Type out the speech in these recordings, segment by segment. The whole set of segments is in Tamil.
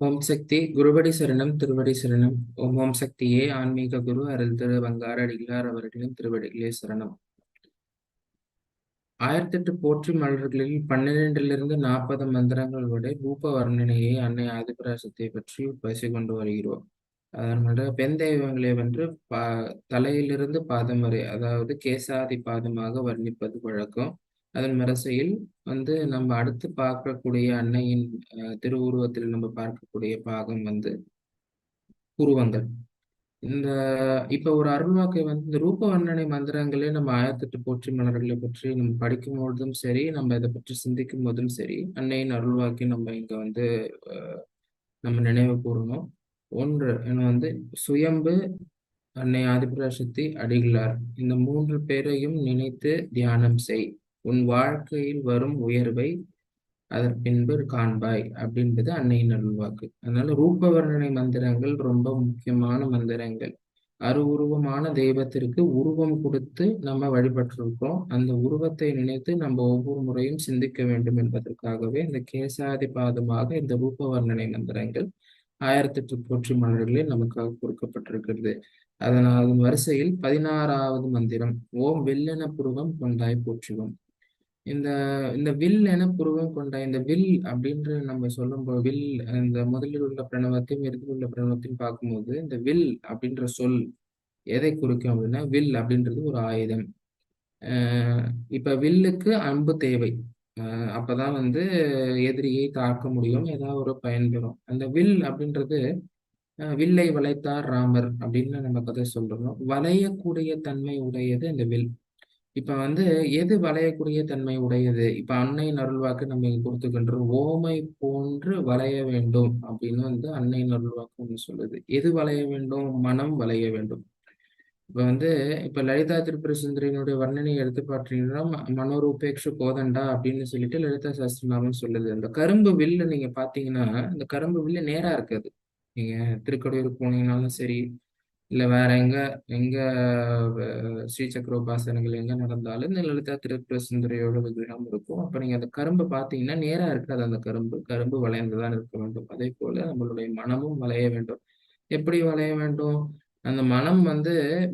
ஓம் சக்தி குருவடி சரணம் திருவடி சரணம். ஓம் சக்தியே ஆன்மீக குரு அருள் திரு வங்கார அடிகளார் அவர்களின் திருவடிகளே சரணம். 1008 போற்றி மலர்களில் 12லிருந்து 40 மந்திரங்கள் வரை ரூப வர்ணனையை அன்னை ஆதிபராசக்தியை பற்றி பேசிக்கொண்டு வருகிறோம். அதனால பெண் தெய்வங்களை வென்று தலையிலிருந்து பாதம் வரை, அதாவது கேசாதி பாதமாக வர்ணிப்பது வழக்கம். அதன் வரிசையில் நம்ம அடுத்து பார்க்கக்கூடிய அன்னையின் திருவுருவத்தில் நம்ம பார்க்கக்கூடிய பாகம் புருவங்கள். இந்த இப்ப ஒரு அருள்வாக்கை இந்த ரூப வர்ணனை மந்திரங்களே நம்ம 1008 போற்றி மலர்களை பற்றி நம்ம படிக்கும் பொழுதும் சரி, நம்ம இதை பற்றி சிந்திக்கும் போதும் சரி, அன்னையின் அருள்வாக்கை நம்ம இங்க அஹ், நம்ம நினைவு கூறணும். ஒன்று சுயம்பு, அன்னை ஆதிபராசக்தி, அடிகளார், இந்த 3 பேரையும் நினைத்து தியானம் செய். உன் வாழ்க்கையில் வரும் உயர்வை அதன் பின்பு காண்பாய் அப்படின்றது அன்னையின் அருள்வாக்கு. அதனால ரூப வர்ணனை மந்திரங்கள் ரொம்ப முக்கியமான மந்திரங்கள். அருவுருவமான தெய்வத்திற்கு உருவம் கொடுத்து நம்ம வழிபட்டிருக்கோம். அந்த உருவத்தை நினைத்து நம்ம ஒவ்வொரு முறையும் சிந்திக்க வேண்டும் என்பதற்காகவே இந்த கேசாதி பாதமாக இந்த ரூப வர்ணனை மந்திரங்கள் 1008 போற்றி மலர்களில் நமக்காக கொடுக்கப்பட்டிருக்கிறது. அதன் வரிசையில் 16வது மந்திரம், ஓம் வெள்ளென புருவம் கொண்டாய் போற்றுவோம். இந்த இந்த வில் என புருவம் கொண்ட இந்த வில் அப்படின்ற நம்ம சொல்லும்போது, வில் இந்த முதலில் உள்ள பிரணவத்தையும் இறுதியில் உள்ள பிரணவத்தையும் பார்க்கும்போது, இந்த வில் அப்படின்ற சொல் எதை குறிக்கும் அப்படின்னா, வில் அப்படின்றது ஒரு ஆயுதம். இப்ப வில்லுக்கு அம்பு தேவை. அப்பதான் எதிரியை தாக்க முடியும், ஏதாவது ஒரு பயன்பெறும். அந்த வில் அப்படின்றது வில்லை வளைத்தார் ராமர் அப்படின்னு நம்ம கதை சொல்றோம். வளையக்கூடிய தன்மை உடையது இந்த வில். இப்ப எது வளையக்கூடிய தன்மை உடையது? இப்ப அன்னையின் அருள்வாக்கு நம்ம இங்க கொடுத்துக்கின்றோம். ஓமை போன்று வளைய வேண்டும் அப்படின்னு அன்னையின் அருள்வாக்கு ஒண்ணு சொல்லுது. எது வளைய வேண்டும்? மனம் வளைய வேண்டும். இப்ப இப்ப லலிதா திரிபுர சுந்தரியினுடைய வர்ணனையை எடுத்து பார்த்தீங்கன்னா, மனோரூபேக்ஷு கோதண்டா அப்படின்னு சொல்லிட்டு லலிதா சாஸ்திரநாமம் சொல்லுது. இந்த கரும்பு வில்லு நீங்க பாத்தீங்கன்னா, இந்த கரும்பு வில்லு நேரா இருக்காது. நீங்க திருக்கடையூர் போனீங்கன்னாலும் சரி, இல்ல வேற எங்க எங்க ஸ்ரீ சக்கர உபாசனங்கள் எங்க நடந்தாலும் இந்த லலிதா திரிபுர சுந்தரியோட விக்கிரகம் இருக்கும். அப்ப நீங்க அந்த கரும்பு பாத்தீங்கன்னா நேரா இருக்காது. அந்த கரும்பு கரும்பு வளைந்துதான் இருக்க வேண்டும். அதே போல நம்மளுடைய மனமும் வளைய வேண்டும். எப்படி வளைய வேண்டும்? அந்த மனம்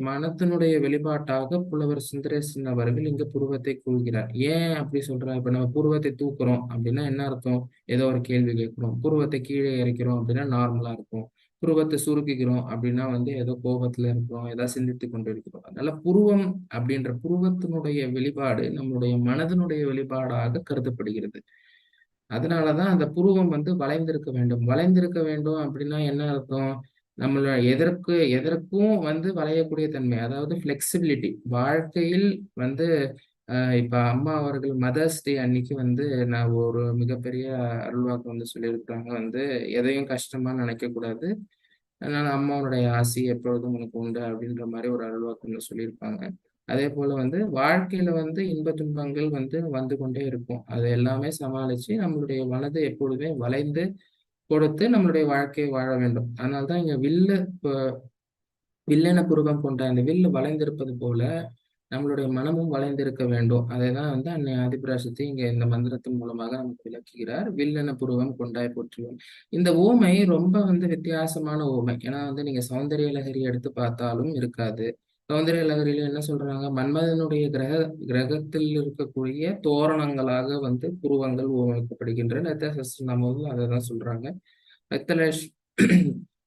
மனத்தினுடைய வெளிப்பாட்டாக புலவர் சுந்தரேசன் அவர்கள் இங்க புருவத்தை கூறுகிறார். ஏன் அப்படி சொல்றார்? இப்ப நம்ம புருவத்தை தூக்குறோம் அப்படின்னா என்ன அர்த்தம்? ஏதோ ஒரு கேள்வி கேட்கிறோம். புருவத்தை கீழே இறக்கிறோம் அப்படின்னா நார்மலா இருக்கும். புருவத்தை சுருக்கிக்கிறோம் அப்படின்னா ஏதோ கோபத்துல இருக்கிறோம், ஏதாவது சிந்தித்து கொண்டு இருக்கிறோம். அதனால புருவம் அப்படின்ற புருவத்தினுடைய வெளிப்பாடு நம்மளுடைய மனதினுடைய வெளிப்பாடாக கருதப்படுகிறது. அதனாலதான் அந்த புருவம் வளைந்திருக்க வேண்டும். வளைந்திருக்க வேண்டும் அப்படின்னா என்ன அர்த்தம்? நம்மள எதற்கும் வளையக்கூடிய தன்மை, அதாவது பிளெக்சிபிலிட்டி. வாழ்க்கையில் வந்து இப்ப அம்மா அவர்கள் மதர்ஸ் டே அன்னைக்கு நான் ஒரு மிகப்பெரிய அருள்வாக்கு சொல்லியிருக்காங்க. எதையும் கஷ்டமா நினைக்க கூடாது, அதனால அம்மாவுடைய ஆசி எப்பொழுதும் உனக்கு உண்டு அப்படின்ற மாதிரி ஒரு அருள்வாக்கு சொல்லியிருப்பாங்க. அதே போல வாழ்க்கையில இன்ப துன்பங்கள் வந்து கொண்டே இருக்கும். அது எல்லாமே சமாளிச்சு நம்மளுடைய மனதை எப்பொழுதுமே வளைந்து கொடுத்து நம்மளுடைய வாழ்க்கையை வாழ வேண்டும். அதனால்தான் இங்க வில்லென புருவம் கொண்ட அந்த வில்லு வளைந்திருப்பது போல நம்மளுடைய மனமும் வளைந்திருக்க வேண்டும். அதைதான் அன்னை ஆதிபராசக்தி இங்க இந்த மந்திரத்தின் மூலமாக நமக்கு விளக்குகிறார். வில்லென புருவம் கொண்டாய் போற்றுவோம். இந்த ஓமை ரொம்ப வித்தியாசமான ஓமை. ஏன்னா நீங்க சௌந்தரிய லகரி எடுத்து பார்த்தாலும் இருக்காது. சௌந்தரிய லகரியில என்ன சொல்றாங்க? மன்மதனுடைய கிரகத்தில் இருக்கக்கூடிய தோரணங்களாக புருவங்கள் ஓமைக்கப்படுகின்றன. லலிதா சஹஸ்ரநாமமும் அதை தான் சொல்றாங்க. வெத்தலேஷ்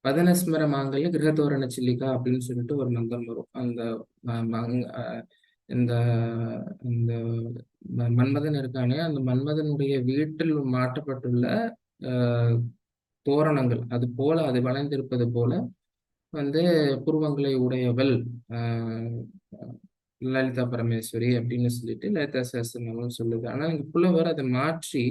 பதனஸ்மர மாங்கல்ய கிரகதோரண சில்லிகா அப்படின்னு சொல்லிட்டு ஒரு மந்திரம் வரும். அந்த இந்த இந்த மன்மதன் இருக்கானே, அந்த மன்மதனுடைய வீட்டில் மாட்டப்பட்டுள்ள தோரணங்கள் அது போல, அது வளைந்திருப்பது போல வந்து புருவங்களை உடையவள் லலிதா பரமேஸ்வரி அப்படின்னு சொல்லிட்டு லலிதா சஹஸ்ரநாமம் சொல்லுது. ஆனா இங்க புலவர் அதை மாற்றி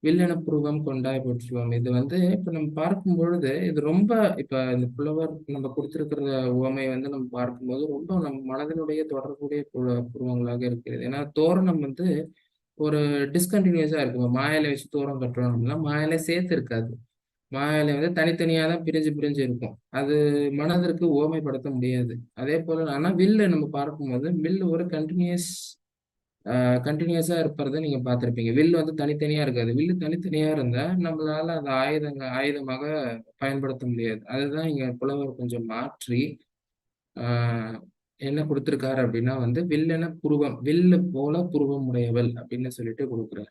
வில்லென புருவம் கொண்டாய் போற்றுவோம். இது இப்ப நம்ம பார்க்கும் பொழுது இது ரொம்ப, இப்ப இந்த புலவர் நம்ம கொடுத்திருக்கிற உவமை நம்ம பார்க்கும்போது ரொம்ப நம்ம மனதினுடைய தொடர்புடைய புருவங்களாக இருக்கிறது. ஏன்னா தோரணம் ஒரு டிஸ்கண்டினியூஸா இருக்கு. மாயிலை வச்சு தோரணம் கட்டுறோம் அப்படின்னா மாயிலை சேர்த்து இருக்காது. மாயிலை தனித்தனியா தான் பிரிஞ்சு பிரிஞ்சு இருக்கும். அது மனதிற்கு உவமைப்படுத்த முடியாது. அதே போல ஆனா வில்லு நம்ம பார்க்கும்போது வில்லு ஒரு கண்டினியூஸ் கண்டினியூஸா இருப்பதை நீங்க பார்த்திருப்பீங்க. வில் வந்து தனித்தனியா இருக்காது. வில்லு தனித்தனியா இருந்தா நம்மளால அந்த ஆயுதமாக பயன்படுத்த முடியாது. அதுதான் இங்க புலவர் கொஞ்சம் மாற்றி ஆ என்ன குடுத்திருக்காரு அப்படின்னா வந்து, "வில்லென புருவம் வில்லு போல புருவம் உடையவள்" அப்படின்னு சொல்லிட்டு குடுக்குறார்.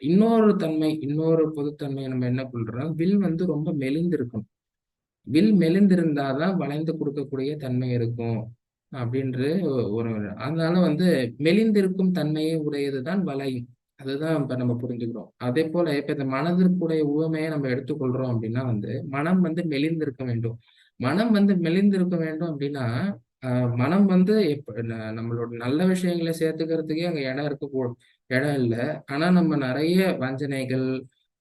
இன்னொரு பொதுத்தன்மைய நம்ம என்ன கொள்றோம், வில் வந்து ரொம்ப மெலிந்திருக்கும். வில் மெலிந்திருந்தா தான் வளைந்து கொடுக்கக்கூடிய தன்மை இருக்கும். அப்படின்று ஒரு அதனால வந்து மெலிந்திருக்கும் தன்மையை உடையது தான் வளையும். அதுதான் இப்ப நம்ம புரிஞ்சுக்கிறோம். அதேபோல இப்ப இந்த மனதிற்குடைய உவமைய நம்ம எடுத்துக்கொள்றோம் அப்படின்னா வந்து, மனம் வந்து மெலிந்திருக்க வேண்டும். மனம் வந்து மெலிந்திருக்க வேண்டும் அப்படின்னா, அ மனம் வந்து நம்மளோட நல்ல விஷயங்கள சேர்த்துக்கிறதுக்கே அங்க இடம் இல்ல. ஆனா நம்ம நெறைய வஞ்சனைகள்,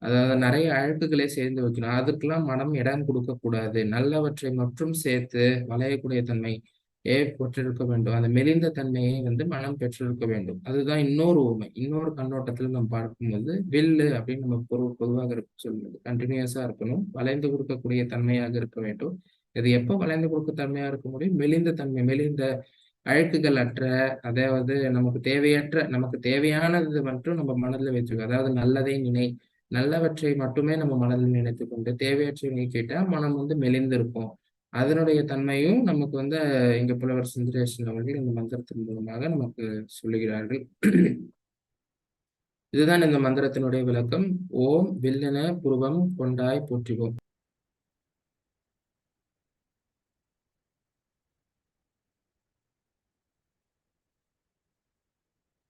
அதாவது நெறைய அழுக்குகளை சேர்ந்து வைக்கணும். அதுக்கெல்லாம் மனம் இடம் கொடுக்கக்கூடாது. நல்லவற்றை மட்டும் சேர்த்து வளையக்கூடிய தன்மை பெற்றிருக்க வேண்டும். அந்த மெலிந்த தன்மையை வந்து மனம் பெற்றிருக்க வேண்டும். அதுதான் இன்னொரு உவமை. இன்னொரு கண்ணோட்டத்துல நம்ம பார்க்கும்போது, வில்லு அப்படின்னு நம்ம பொதுவாக சொல்லுது. கன்டினியூஸா இருக்கணும். வளைந்து கொடுக்கக்கூடிய தன்மையாக இருக்க வேண்டும். இது எப்ப வளைந்து கொடுக்க தன்மையா இருக்க முடியும்? மெலிந்த தன்மை, மெலிந்த அழுக்குகள் அற்ற, அதாவது நமக்கு தேவையானது மட்டும் நம்ம மனதில வச்சுக்கணும். அதாவது நல்லதை நினை. நல்லவற்றை மட்டுமே நம்ம மனதில் நினைத்துக் கொண்டு, தேவையற்றை நீக்கிட்டா மனம் வந்து மெலிந்திருக்கும். அதனுடைய தன்மையும் நமக்கு வந்து இங்க புலவர் சுந்தரேசன் அவர்கள் இந்த மந்திரத்தின் மூலமாக நமக்கு சொல்லுகிறார்கள். இதுதான் இந்த மந்திரத்தினுடைய விளக்கம். ஓம் வில்லென புருவம் கொண்டாய் போற்றிவோம்.